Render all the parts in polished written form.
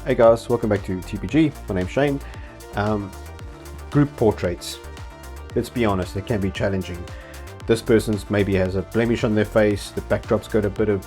Hey guys, welcome back to TPG. My name's Shane. Group portraits. Let's be honest, they can be challenging. This person's maybe has a blemish on their face, the backdrop's got a bit of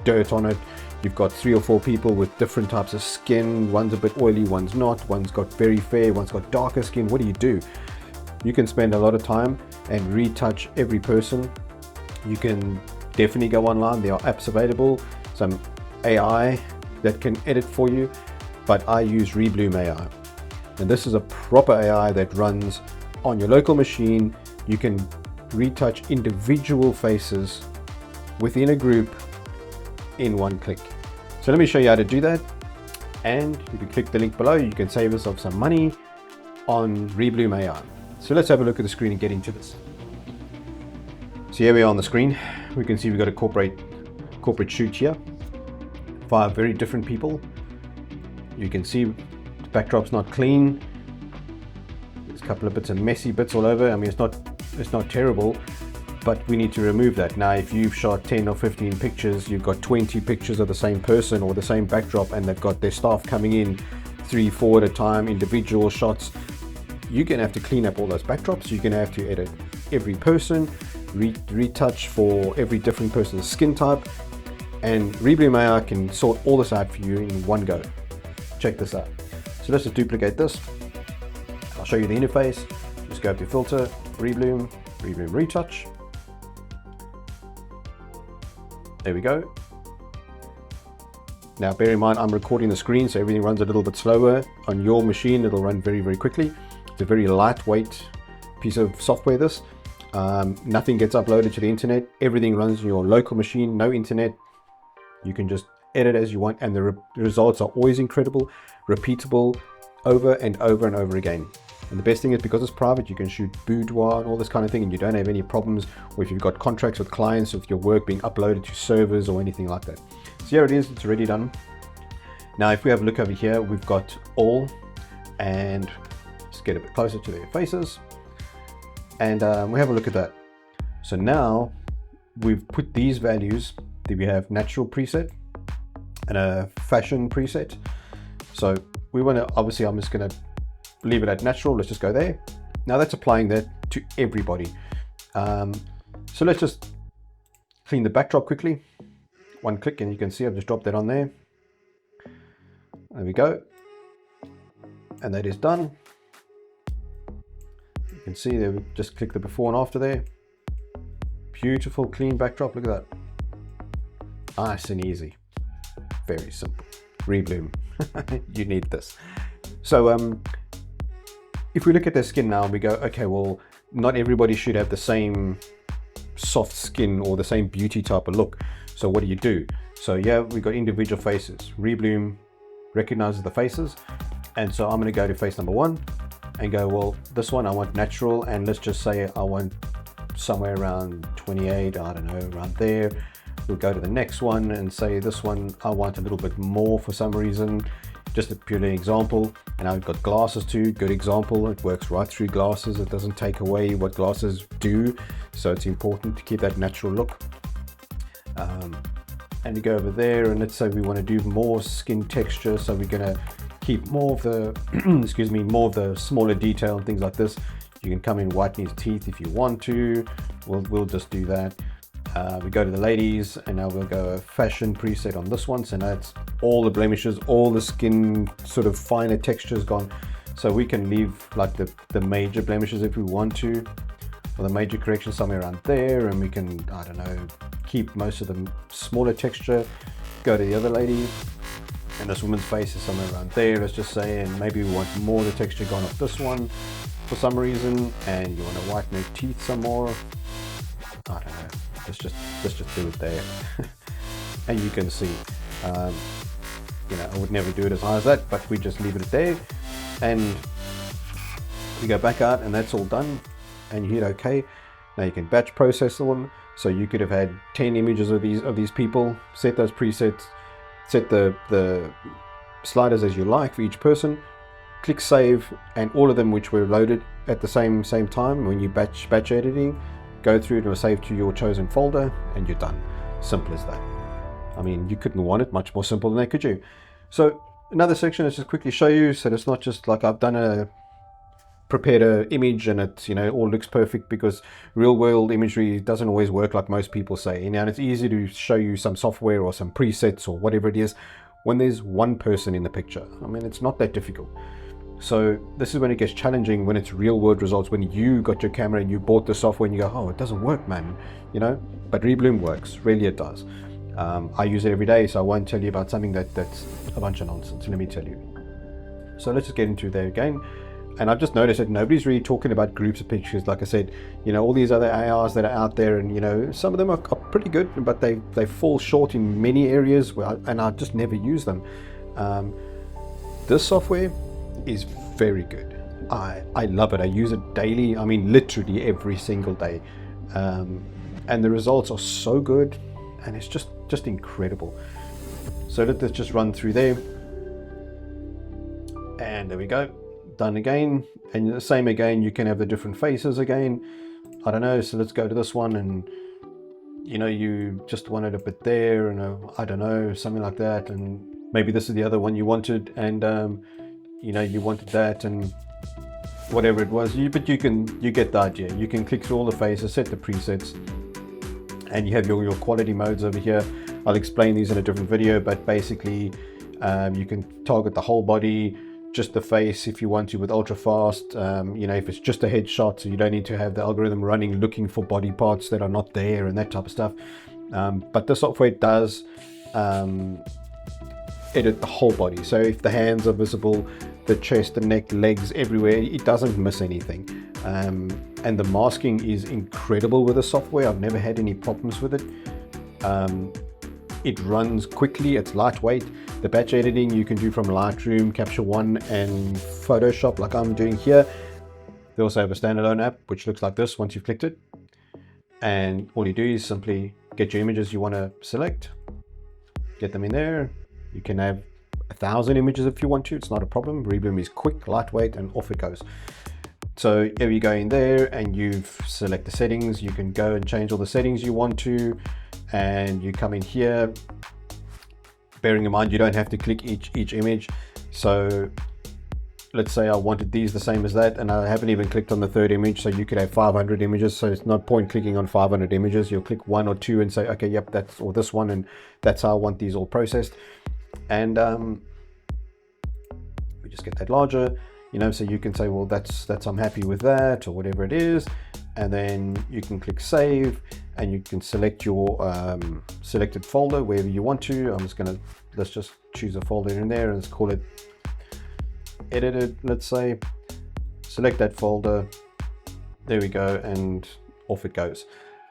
dirt on it. You've got 3 or 4 people with different types of skin. One's a bit oily, one's not. One's got very fair, one's got darker skin. What do? You can spend a lot of time and retouch every person. You can definitely go online. There are apps available, some AI that can edit for you, but I use Reblum AI. And this is a proper AI that runs on your local machine. You can retouch individual faces within a group in one click. So let me show you how to do that. And if you click the link below, you can save yourself some money on Reblum AI. So let's have a look at the screen and get into this. So here we are on the screen. We can see we've got a corporate shoot here. 5 very different people. You can see the backdrop's not clean. There's a couple of bits of messy bits all over. I mean, it's not terrible, but we need to remove that. Now, if you've shot 10 or 15 pictures, you've got 20 pictures of the same person or the same backdrop, and they've got their staff coming in 3, 4 at a time, individual shots. You're gonna have to clean up all those backdrops. You're gonna have to edit every person, retouch for every different person's skin type. And Reblum AI can sort all this out for you in one go. Check this out. So let's just duplicate this. I'll show you the interface. Just go up to filter, Reblum Retouch. There we go. Now bear in mind, I'm recording the screen, so everything runs a little bit slower. On your machine, it'll run very, very quickly. It's a very lightweight piece of software, this. Nothing gets uploaded to the internet. Everything runs on your local machine, no internet. You can just edit as you want, and the results are always incredible, repeatable, over and over and over again. And the best thing is, because it's private, you can shoot boudoir and all this kind of thing, and you don't have any problems, or if you've got contracts with clients, with your work being uploaded to servers or anything like that. So here it is, it's already done. Now, if we have a look over here, we've got all, and let's get a bit closer to their faces, and we have a look at that. So now we've put these values. We have natural preset and a fashion preset. So we want to, obviously I'm just going to leave it at natural. Let's just go there. Now that's applying that to everybody. So let's just clean the backdrop quickly. One click and you can see I've just dropped that on there. There we go. And that is done. You can see there, we just click the before and after there. Beautiful clean backdrop. Look at that. Nice and easy, very simple. Reblum, you need this. So if we look at their skin now, we go, okay, well, not everybody should have the same soft skin or the same beauty type of look. So what do? So yeah, we've got individual faces. Reblum recognizes the faces, and so I'm going to go to face number 1 and go, well, this one I want natural, and let's just say I want somewhere around 28, I don't know, around there. We'll go to the next one and say this one I want a little bit more for some reason, just a purely example. And I've got glasses too, good example. It works right through glasses. It doesn't take away what glasses do, so it's important to keep that natural look. And we go over there, and let's say we want to do more skin texture, so we're going to keep more of the excuse me, more of the smaller detail and things like this. You can come in, whiten his teeth if you want to. We'll just do that. We go to the ladies, and now we'll go a fashion preset on this one. So now it's all the blemishes, all the skin sort of finer textures gone. So we can leave like the major blemishes if we want to, or the major correction somewhere around there, and we can, I don't know, keep most of the smaller texture. Go to the other lady, and this woman's face is somewhere around there, let's just say, and maybe we want more of the texture gone off this one for some reason, and you want to whiten her teeth some more. I don't know. Let's just do it there. And you can see, you know, I would never do it as high as that, but we just leave it there, and we go back out, and that's all done, and you hit OK. Now you can batch process them. So you could have had 10 images of these people, set those presets, set the sliders as you like for each person, click save, and all of them which were loaded at the same time when you batch editing, go through it and save to your chosen folder, and you're done. Simple as that. I mean, you couldn't want it much more simple than that, could you? So Another section, let's just quickly show you, so it's not just like I've prepared an image and it, all looks perfect, because real world imagery doesn't always work like most people say. And it's easy to show you some software or some presets or whatever it is when there's one person in the picture. I mean, it's not that difficult. So this is when it gets challenging, when it's real world results, when you got your camera and you bought the software and you go, oh, it doesn't work, man, but Reblum works, really it does. I use it every day, so I won't tell you about something that's a bunch of nonsense, let me tell you. So let's just get into there again. And I've just noticed that nobody's really talking about groups of pictures. Like I said, all these other ARs that are out there, and some of them are pretty good, but they fall short in many areas, and I just never use them. This software is very good. I love it. I use it daily. I mean, literally every single day. And the results are so good, and it's just incredible. So let's just run through there. And there we go. Done again. And the same again, you can have the different faces again. I don't know, so let's go to this one, and you just wanted a bit there, and I don't know, something like that, and maybe this is the other one you wanted, and you wanted that, and whatever it was, but you get the idea. You can click through all the faces, set the presets, and you have your quality modes over here. I'll explain these in a different video, but basically you can target the whole body, just the face if you want to with ultra fast, if it's just a headshot, so you don't need to have the algorithm running looking for body parts that are not there and that type of stuff. But the software does edit the whole body, so if the hands are visible, the chest, the neck, legs, everywhere, it doesn't miss anything. And the masking is incredible with the software. I've never had any problems with it. It runs quickly, it's lightweight. The batch editing you can do from Lightroom, Capture One, and Photoshop, like I'm doing here. They also have a standalone app which looks like this once you've clicked it, and all you do is simply get your images you want to select, get them in there. You can have 1,000 images if you want to, it's not a problem. Reblum is quick, lightweight, and off it goes. So here you go in there, and you select the settings. You can go and change all the settings you want to, and you come in here, bearing in mind you don't have to click each image. So let's say I wanted these the same as that, and I haven't even clicked on the third image, so you could have 500 images, so it's no point clicking on 500 images. You'll click one or two and say, okay, yep, that's, or this one, and that's how I want these all processed. And we just get that larger, so you can say, well, that's I'm happy with that, or whatever it is, and then you can click save, and you can select your selected folder wherever you want to. Let's just choose a folder in there, and let's call it edited, let's say. Select that folder, there we go, and off it goes.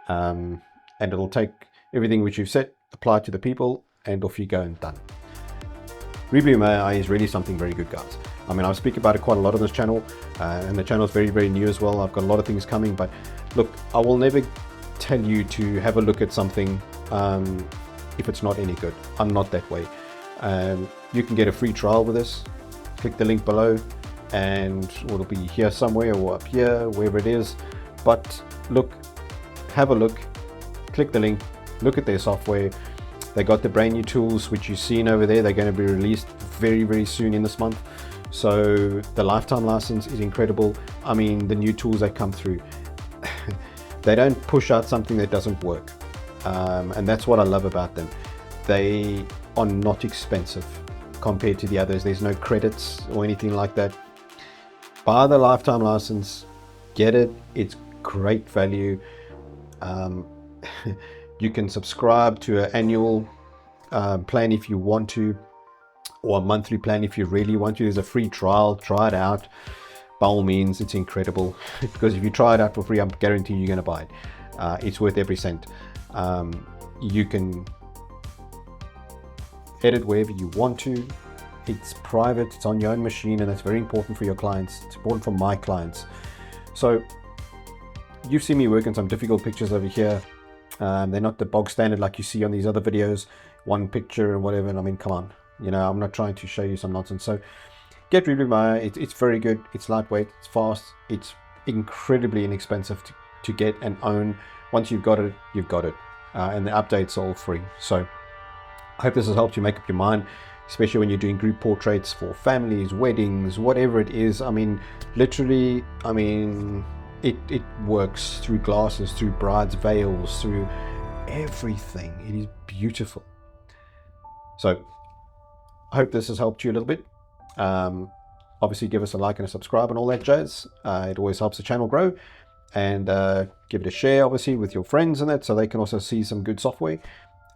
And it'll take everything which you've set, apply it to the people, and off you go, and done. Reblum AI is really something very good, guys. I mean, I speak about it quite a lot on this channel, and the channel is very, very new as well. I've got a lot of things coming, but look, I will never tell you to have a look at something if it's not any good. I'm not that way. You can get a free trial with this. Click the link below, and it'll be here somewhere, or up here, wherever it is. But look, have a look, click the link, look at their software. They got the brand new tools which you've seen over there. They're going to be released very, very soon in this month. So the lifetime license is incredible. I mean, the new tools that come through, they don't push out something that doesn't work. And that's what I love about them. They are not expensive compared to the others. There's no credits or anything like that. Buy the lifetime license, get it. It's great value. You can subscribe to an annual plan if you want to, or a monthly plan if you really want to. There's a free trial. Try it out. By all means, it's incredible. Because if you try it out for free, I'm guaranteed you're going to buy it. It's worth every cent. You can edit wherever you want to. It's private. It's on your own machine, and that's very important for your clients. It's important for my clients. So you've seen me work on some difficult pictures over here. They're not the bog standard like you see on these other videos, one picture and whatever. And I mean, come on, I'm not trying to show you some nonsense. So get Reblum AI. It's very good. It's lightweight. It's fast. It's incredibly inexpensive to get and own. Once you've got it, you've got it. And the updates are all free. So I hope this has helped you make up your mind. especially when you're doing group portraits for families, weddings, whatever it is. I mean, literally, I mean, it works through glasses, through brides' veils, through everything. It is beautiful. So I hope this has helped you a little bit. Obviously, give us a like and a subscribe and all that jazz. It always helps the channel grow. And give it a share, obviously, with your friends and that, so they can also see some good software.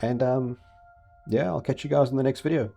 And yeah, I'll catch you guys in the next video.